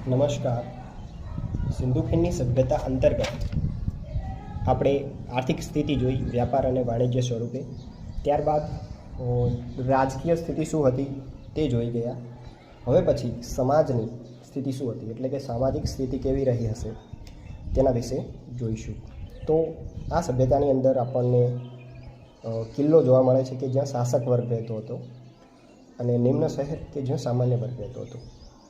નમસ્કાર. સિંધુ ખીણની સભ્યતા અંતર્ગત આપણે આર્થિક સ્થિતિ જોઈ, વ્યાપાર અને વાણિજ્ય સ્વરૂપે. ત્યારબાદ રાજકીય સ્થિતિ શું હતી તે જોઈ ગયા. હવે પછી સમાજની સ્થિતિ શું હતી, એટલે કે સામાજિક સ્થિતિ કેવી રહી હશે તેના વિશે જોઈશું. તો આ સભ્યતાની અંદર આપણને કિલ્લો જોવા મળે છે કે જ્યાં શાસક વર્ગ રહેતો હતો, અને નિમ્ન શહેર કે જ્યાં સામાન્ય વર્ગ રહેતો હતો.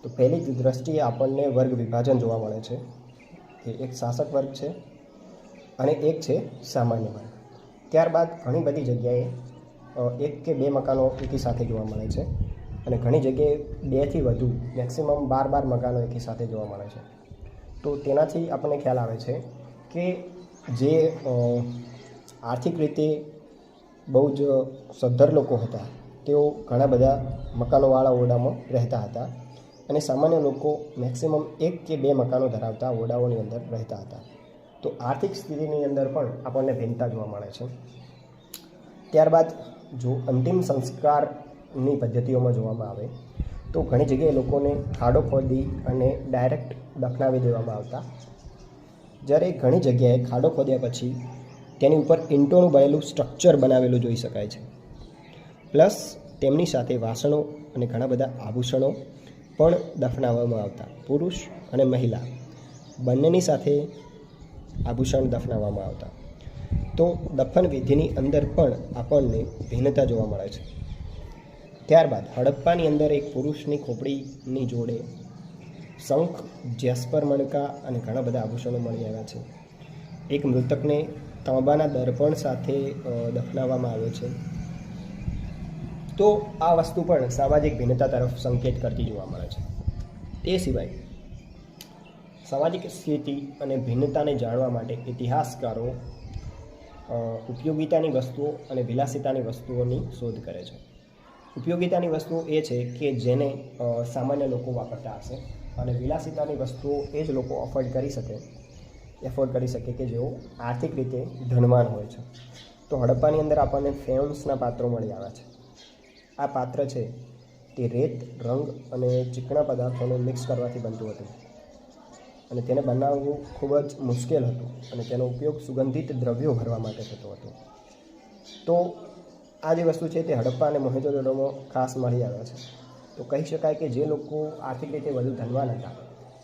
તો પહેલી જ દ્રષ્ટિએ આપણને વર્ગ વિભાજન જોવા મળે છે કે એક શાસક વર્ગ છે અને એક છે સામાન્ય વર્ગ. ત્યારબાદ ઘણી બધી જગ્યાએ એક કે બે મકાનો એકી સાથે જોવા મળે છે, અને ઘણી જગ્યાએ 2 થી વધુ મેક્સિમમ 12 મકાનો એકી સાથે જોવા મળે છે. તો તેનાથી આપણને ખ્યાલ આવે છે કે જે આર્થિક રીતે બહુ જ સદ્ધર લોકો હતા તેઓ ઘણા બધા મકાનોવાળા ઓરડામાં રહેતા હતા, અને સામાન્ય લોકો મેક્સિમમ 1 કે 2 મકાનો ધરાવતા ઓરડાઓની અંદર રહેતા હતા. તો આર્થિક સ્થિતિની અંદર પણ આપણને ભિન્નતા જોવા મળે છે. ત્યારબાદ જો અંતિમ સંસ્કારની પદ્ધતિઓમાં જોવામાં આવે તો ઘણી જગ્યાએ લોકોને ખાડો ખોદી અને ડાયરેક્ટ દફનાવી દેવામાં આવતા, જ્યારે ઘણી જગ્યાએ ખાડો ખોદ્યા પછી તેની ઉપર ઈંટોનું બનેલું સ્ટ્રક્ચર બનાવેલું જોઈ શકાય છે. પ્લસ તેમની સાથે વાસણો અને ઘણા બધા આભૂષણો પણ દફનાવવામાં આવતા. પુરુષ અને મહિલા બંનેની સાથે આભૂષણ દફનાવવામાં આવતા. તો દફન વિધિની અંદર પણ આપણને ભિન્નતા જોવા મળે છે. ત્યારબાદ હડપ્પાની અંદર એક પુરુષની ખોપડીની જોડે શંખ, જેસ્પર મણકા અને ઘણા બધા આભૂષણો મળી આવ્યા છે. એક મૃતકને તાંબાના દર્પણ સાથે દફનાવવામાં આવે છે. તો આ વસ્તુ પણ સામાજિક ભિન્નતા તરફ સંકેત કરતી જોવા મળે છે. તે સિવાય સામાજિક સ્થિતિ અને ભિન્નતાને જાણવા માટે ઇતિહાસકારો ઉપયોગિતાની વસ્તુઓ અને વિલાસિતાની વસ્તુઓની શોધ કરે છે. ઉપયોગિતાની વસ્તુઓ એ છે કે જેને સામાન્ય લોકો વાપરતા હશે, અને વિલાસિતાની વસ્તુઓ એ જ લોકો એફોર્ડ કરી શકે કે જેઓ આર્થિક રીતે ધનવાન હોય છે. તો હડપ્પાની અંદર આપણને ફેઉન્સના પાત્રો મળી આવ્યા છે. આ પાત્ર છે તે રેત, રંગ અને ચીકણા પદાર્થોને મિક્સ કરવાથી બનતું હતું, અને તેને બનાવવું ખૂબ જ મુશ્કેલ હતું, અને તેનો ઉપયોગ સુગંધિત ધ્રવ્યો ભરવા માટે થતો હતો. તો આ જે વસ્તુ છે તે હડપ્પા અને મોહેંજો-દડોમાં ખાસ મળી આવ્યા છે. તો કહી શકાય કે જે લોકો આર્થિક રીતે વધુ ધનવાન હતા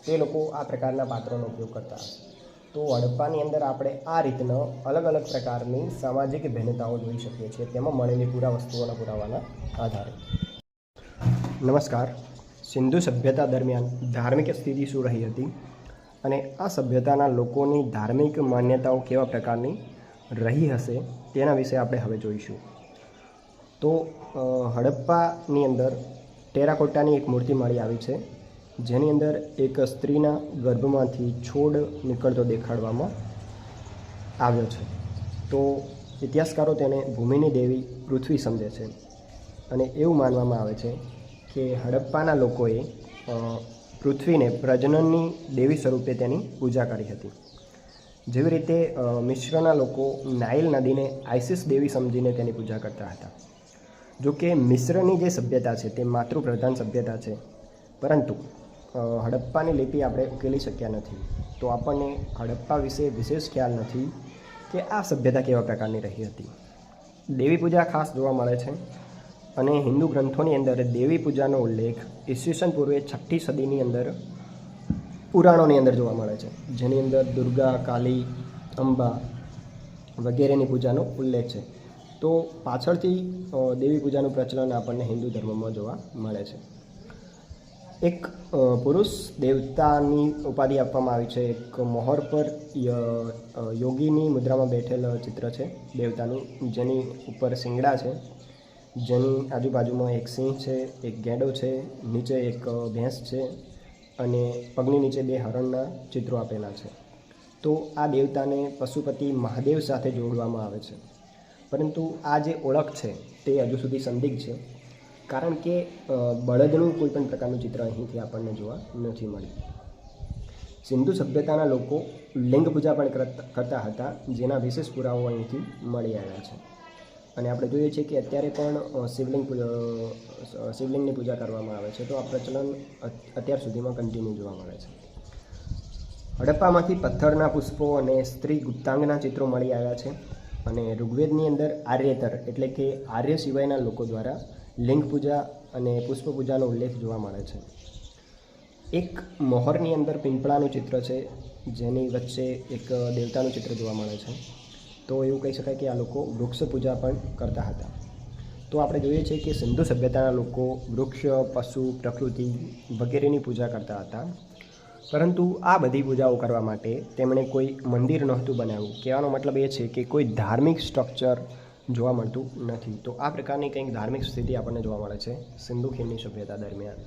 તે લોકો આ પ્રકારના પાત્રોનો ઉપયોગ કરતા હતા. તો હડપ્પાની અંદર આપણે આ રીતના અલગ અલગ પ્રકારની સામાજિક ભિન્નતાઓ જોઈ શકીએ છીએ, તેમાં મળેલી પૂરા વસ્તુઓના પુરાવાના આધારે. નમસ્કાર. સિંધુ સભ્યતા દરમિયાન ધાર્મિક સ્થિતિ શું રહી હતી, અને આ સભ્યતાના લોકોની ધાર્મિક માન્યતાઓ કેવા પ્રકારની રહી હશે તેના વિશે આપણે હવે જોઈશું. તો હડપ્પાની અંદર ટેરાકોટાની એક મૂર્તિ મળી આવી છે, જેની અંદર એક સ્ત્રીના ગર્ભમાંથી છોડ નીકળતો દેખાડવામાં આવ્યો છે. તો ઇતિહાસકારો તેને ભૂમિની દેવી પૃથ્વી સમજે છે, અને એવું માનવામાં આવે છે કે હડપ્પાના લોકોએ પૃથ્વીને પ્રજનનની દેવી સ્વરૂપે તેની પૂજા કરી હતી. જેવી રીતે મિશ્રના લોકો નાઇલ નદીને આઇસિસ દેવી સમજીને તેની પૂજા કરતા હતા. જો કે મિશ્રની જે સભ્યતા છે તે માતૃપ્રધાન સભ્યતા છે, પરંતુ હડપ્પાની લિપિ આપણે ઉકેલી શક્યા નથી. તો આપણને હડપ્પા વિશે વિશેષ ખ્યાલ નથી કે આ સભ્યતા કેવા પ્રકારની રહી હતી. દેવી પૂજા ખાસ જોવા મળે છે, અને હિન્દુ ગ્રંથોની અંદર દેવી પૂજાનો ઉલ્લેખ ઈસવીસન પૂર્વે 6ઠી સદીની અંદર પુરાણોની અંદર જોવા મળે છે, જેની અંદર દુર્ગા, કાલી, અંબા વગેરેની પૂજાનો ઉલ્લેખ છે. તો પાછળથી દેવી પૂજાનું પ્રચલન આપણને હિન્દુ ધર્મમાં જોવા મળે છે. એક પુરુષ દેવતાની ઉપાધિ આપવામાં આવી છે. એક મોહર પર યોગીની મુદ્રામાં બેઠેલ ચિત્ર છે દેવતાનું, જેની ઉપર શિંગડા છે, જેની આજુબાજુમાં એક સિંહ છે, એક ગેંડો છે, નીચે એક ભેંસ છે, અને પગની નીચે 2 હરણના ચિત્રો આપેલા છે. તો આ દેવતાને પશુપતિ મહાદેવ સાથે જોડવામાં આવે છે, પરંતુ આ જે ઓળખ છે તે હજુ સુધી સંદિગ્ધ છે, કારણ કે બળદનું કોઈ પણ પ્રકારનું ચિત્ર અહીંથી આપણને જોવા નથી મળ્યું. સિંધુ સભ્યતાના લોકો લિંગ પૂજા પણ કરતા હતા, જેના વિશેષ પુરાવાઓ અહીંથી મળી આવ્યા છે. અને આપણે જોઈએ છીએ કે અત્યારે પણ શિવલિંગની પૂજા કરવામાં આવે છે, તો આ પ્રચલન અત્યાર સુધીમાં કન્ટિન્યુ જોવા મળે છે. હડપ્પામાંથી પથ્થરના પુષ્પો અને સ્ત્રી ગુપ્તાંગના ચિત્રો મળી આવ્યા છે. અને ઋગ્વેદની અંદર આર્યેતર એટલે કે આર્ય સિવાયના લોકો દ્વારા લિંગ પૂજા અને પુષ્પ પૂજાનો ઉલ્લેખ જોવા મળે છે. એક મોહરની અંદર પીંપળાનું ચિત્ર છે, જેની વચ્ચે એક દેવતાનું ચિત્ર જોવા મળે છે. તો એવું કહી શકાય કે આ લોકો વૃક્ષ પૂજા પણ કરતા હતા. તો આપણે જોઈએ છીએ કે સિંધુ સભ્યતાના લોકો વૃક્ષ, પશુ, પ્રકૃતિ વગેરેની પૂજા કરતા હતા. પરંતુ આ બધી પૂજાઓ કરવા માટે તેમણે કોઈ મંદિર નહોતું બનાવ્યું. કહેવાનો મતલબ એ છે કે કોઈ ધાર્મિક સ્ટ્રક્ચર જોવા મળતું નથી. તો આ પ્રકારની કંઈક ધાર્મિક સ્થિતિ આપણને જોવા મળે છે સિંધુ ખીણની સભ્યતા દરમિયાન.